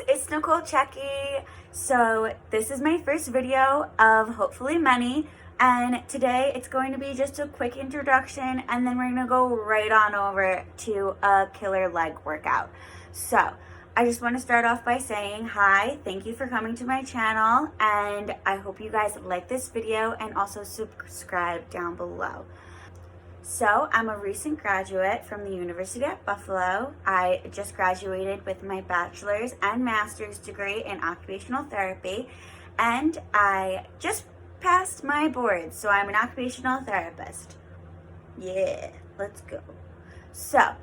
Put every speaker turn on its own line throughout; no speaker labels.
it's Nicole Checky. So this is my first video of hopefully many, and today it's going to be just a quick introduction, and then we're gonna go right on over to a killer leg workout. So I just want to start off by saying hi, thank you for coming to my channel, and I hope you guys like this video and also subscribe down below. So I'm a recent graduate from the University at Buffalo. I just graduated with my bachelor's and master's degree in occupational therapy, and I just passed my boards, so I'm an occupational therapist. Yeah, let's go. So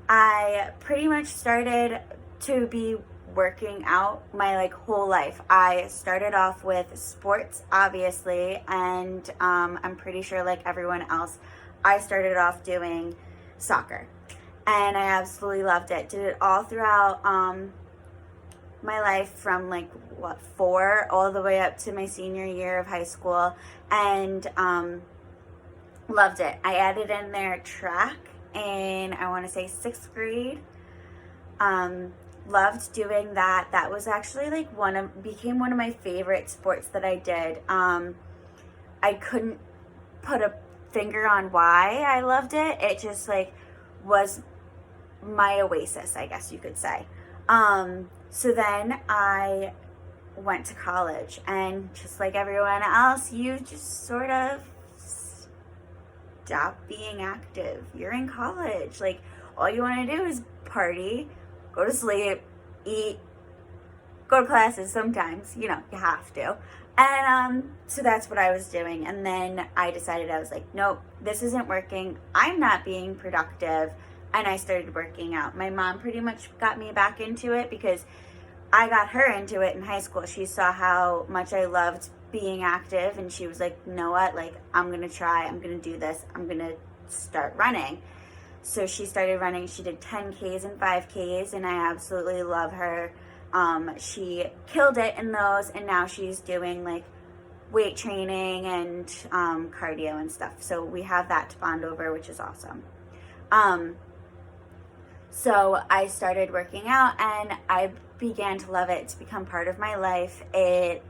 I pretty much started to be working out my whole life. I started off with sports, obviously, and I'm pretty sure like everyone else, I started off doing soccer, and I absolutely loved it. Did it all throughout my life from 4 all the way up to my senior year of high school, and loved it. I added in there track in, I want to say, 6th grade. Loved doing that. That was actually became one of my favorite sports that I did. I couldn't put a finger on why I loved it. It just was my oasis, I guess you could say. So then I went to college, and just like everyone else, you just sort of stop being active. You're in college. All you want to do is party, go to sleep, eat, go to classes sometimes, you have to. And so that's what I was doing. And then I decided, I was like, nope, this isn't working. I'm not being productive. And I started working out. My mom pretty much got me back into it because I got her into it in high school. She saw how much I loved being active, and she was like, you know what, I'm gonna try, I'm gonna do this, I'm gonna start running. So she started running. She did 10Ks and 5Ks, and I absolutely love her. She killed it in those, and now she's doing weight training and cardio and stuff. So we have that to bond over, which is awesome. So I started working out, and I began to love it. It's become part of my life. It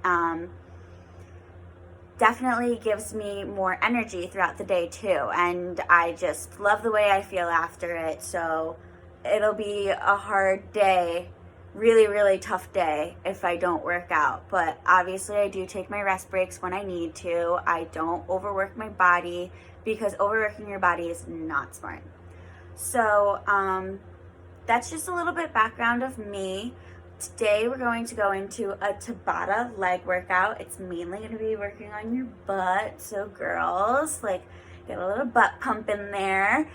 definitely gives me more energy throughout the day too, and I just love the way I feel after it. So it'll be a hard day, really tough day, if I don't work out. But obviously I do take my rest breaks when I need to. I don't overwork my body, because overworking your body is not smart. So that's just a little bit background of me. Today we're going to go into a Tabata leg workout. It's mainly going to be working on your butt. So girls, get a little butt pump in there.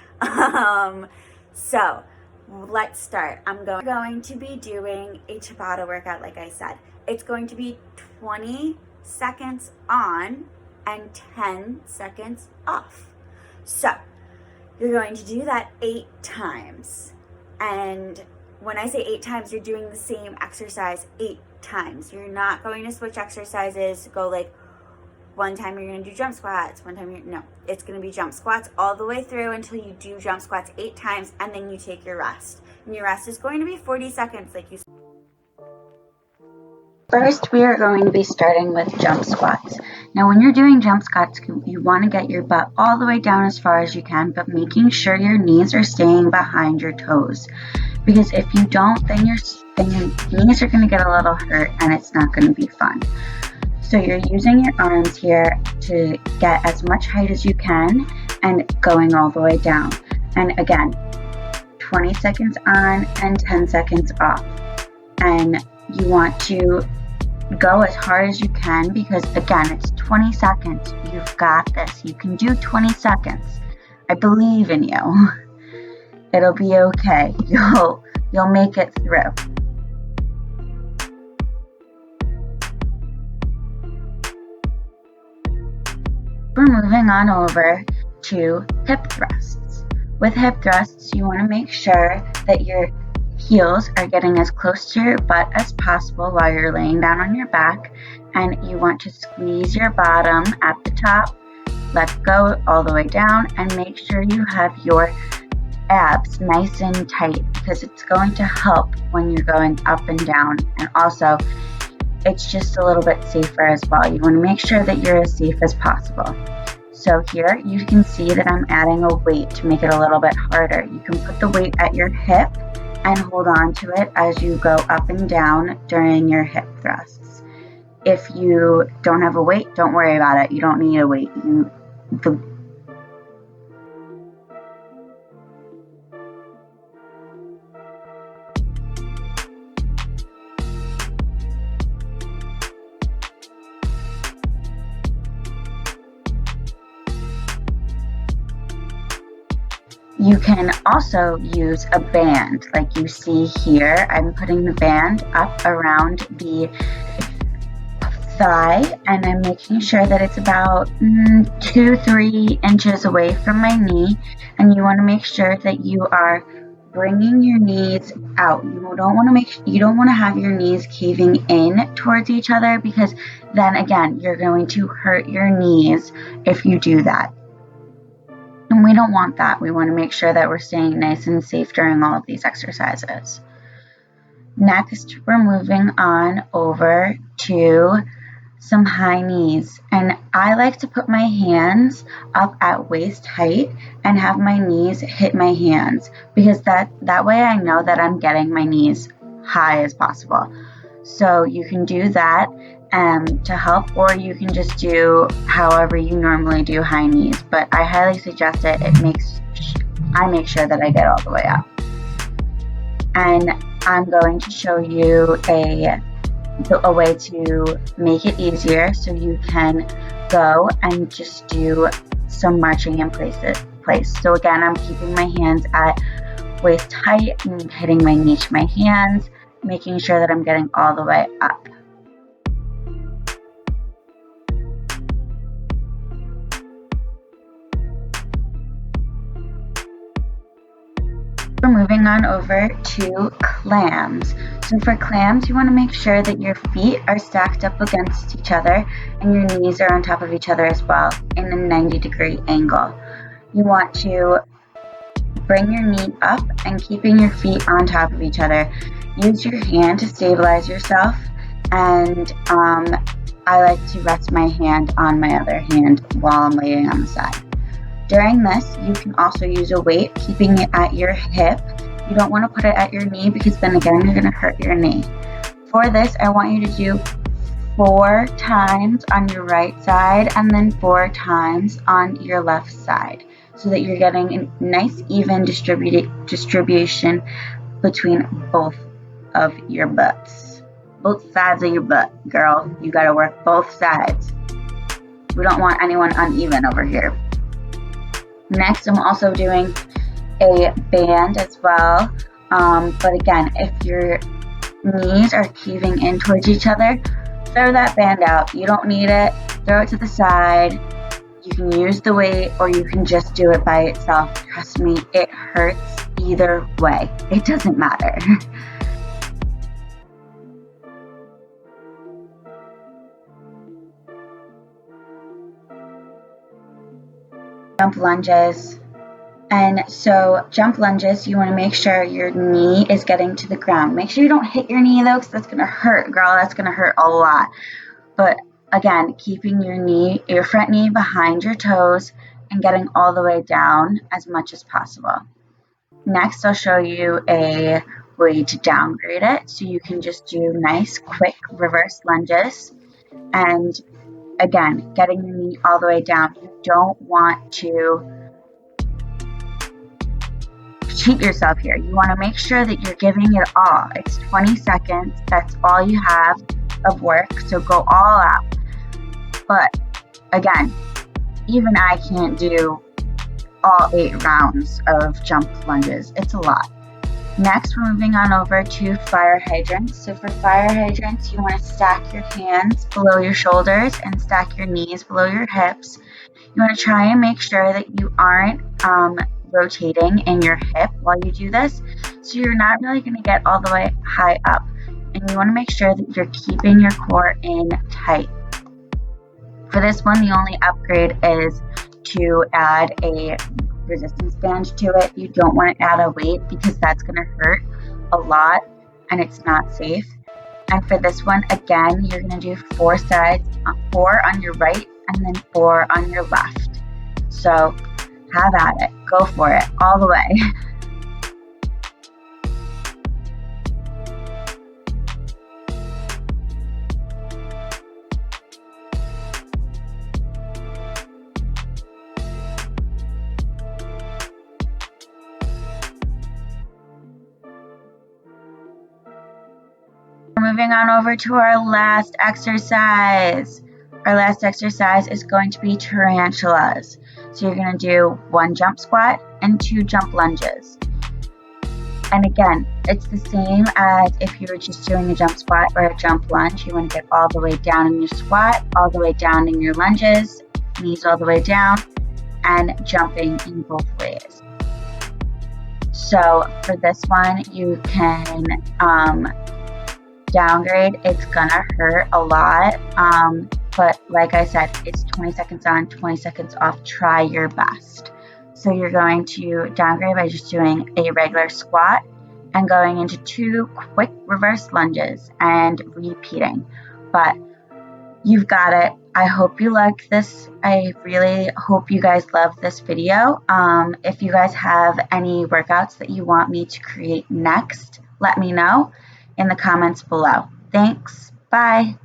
So let's start. I'm going to be doing a Tabata workout, like I said. It's going to be 20 seconds on and 10 seconds off. So you're going to do that 8 times. And when I say 8 times, you're doing the same exercise 8 times. You're not going to switch exercises, go one time you're going to do jump squats, one time no. It's going to be jump squats all the way through until you do jump squats 8 times, and then you take your rest. And your rest is going to be 40 seconds like you said. First, we are going to be starting with jump squats. Now, when you're doing jump squats, you want to get your butt all the way down as far as you can, but making sure your knees are staying behind your toes. Because if you don't, then your knees are going to get a little hurt, and it's not going to be fun. So you're using your arms here to get as much height as you can and going all the way down. And again, 20 seconds on and 10 seconds off. And you want to go as hard as you can, because again, it's 20 seconds. You've got this. You can do 20 seconds. I believe in you. It'll be okay. You'll make it through. We're moving on over to hip thrusts. With hip thrusts, you want to make sure that your heels are getting as close to your butt as possible while you're laying down on your back, and you want to squeeze your bottom at the top, let go all the way down, and make sure you have your abs nice and tight because it's going to help when you're going up and down, and also it's just a little bit safer as well. You want to make sure that you're as safe as possible. So here you can see that I'm adding a weight to make it a little bit harder. You can put the weight at your hip and hold on to it as you go up and down during your hip thrusts. If you don't have a weight, don't worry about it. You don't need a weight. You can also use a band like you see here. I'm putting the band up around the thigh and I'm making sure that it's about 2-3 inches away from my knee, and you want to make sure that you are bringing your knees out. You don't want to have your knees caving in towards each other, because then again you're going to hurt your knees if you do that. And we don't want that. We want to make sure that we're staying nice and safe during all of these exercises. Next, we're moving on over to some high knees. And I like to put my hands up at waist height and have my knees hit my hands, because that way I know that I'm getting my knees high as possible. So you can do that to help, or you can just do however you normally do high knees, but I highly suggest it. I make sure that I get all the way up. And I'm going to show you a way to make it easier so you can go and just do some marching in place. So again, I'm keeping my hands at waist height and hitting my knee to my hands, making sure that I'm getting all the way up. We're moving on over to clams. So for clams, you want to make sure that your feet are stacked up against each other and your knees are on top of each other as well in a 90-degree angle. You want to bring your knee up and keeping your feet on top of each other. Use your hand to stabilize yourself, and I like to rest my hand on my other hand while I'm laying on the side. During this, you can also use a weight, keeping it at your hip. You don't want to put it at your knee, because then again, you're going to hurt your knee. For this, I want you to do 4 times on your right side and then 4 times on your left side, so that you're getting a nice even distribution between both of your butts. Both sides of your butt, girl. You got to work both sides. We don't want anyone uneven over here. Next, I'm also doing a band as well, but again, if your knees are caving in towards each other, throw that band out. You don't need it. Throw it to the side. You can use the weight, or you can just do it by itself. Trust me, it hurts either way. It doesn't matter. Jump lunges. And so jump lunges, you want to make sure your knee is getting to the ground. Make sure you don't hit your knee though, because that's going to hurt, girl. That's going to hurt a lot. But again, keeping your front knee behind your toes and getting all the way down as much as possible. Next, I'll show you a way to downgrade it. So you can just do nice, quick reverse lunges. And again, getting your knee all the way down. You don't want to cheat yourself here. You want to make sure that you're giving it all. It's 20 seconds. That's all you have of work. So go all out. But again, even I can't do all 8 rounds of jump lunges. It's a lot. Next, we're moving on over to fire hydrants. So for fire hydrants, you want to stack your hands below your shoulders and stack your knees below your hips. You want to try and make sure that you aren't rotating in your hip while you do this, so you're not really going to get all the way high up. And you want to make sure that you're keeping your core in tight. For this one, the only upgrade is to add a resistance band to it. You don't want to add a weight because that's going to hurt a lot and it's not safe. And for this one, again, you're going to do 4 sides, 4 on your right and then 4 on your left. So have at it. Go for it all the way. Moving on over to our last exercise. Our last exercise is going to be tarantulas. So you're going to do 1 jump squat and 2 jump lunges. And again, it's the same as if you were just doing a jump squat or a jump lunge. You want to get all the way down in your squat, all the way down in your lunges, knees all the way down, and jumping in both ways. So for this one, you can downgrade. It's gonna hurt a lot, but like I said, it's 20 seconds on, 20 seconds off. Try your best. So you're going to downgrade by just doing a regular squat and going into 2 quick reverse lunges and repeating. But you've got it. I hope you liked this. I really hope you guys love this video. If you guys have any workouts that you want me to create next, let me know in the comments below. Thanks. Bye.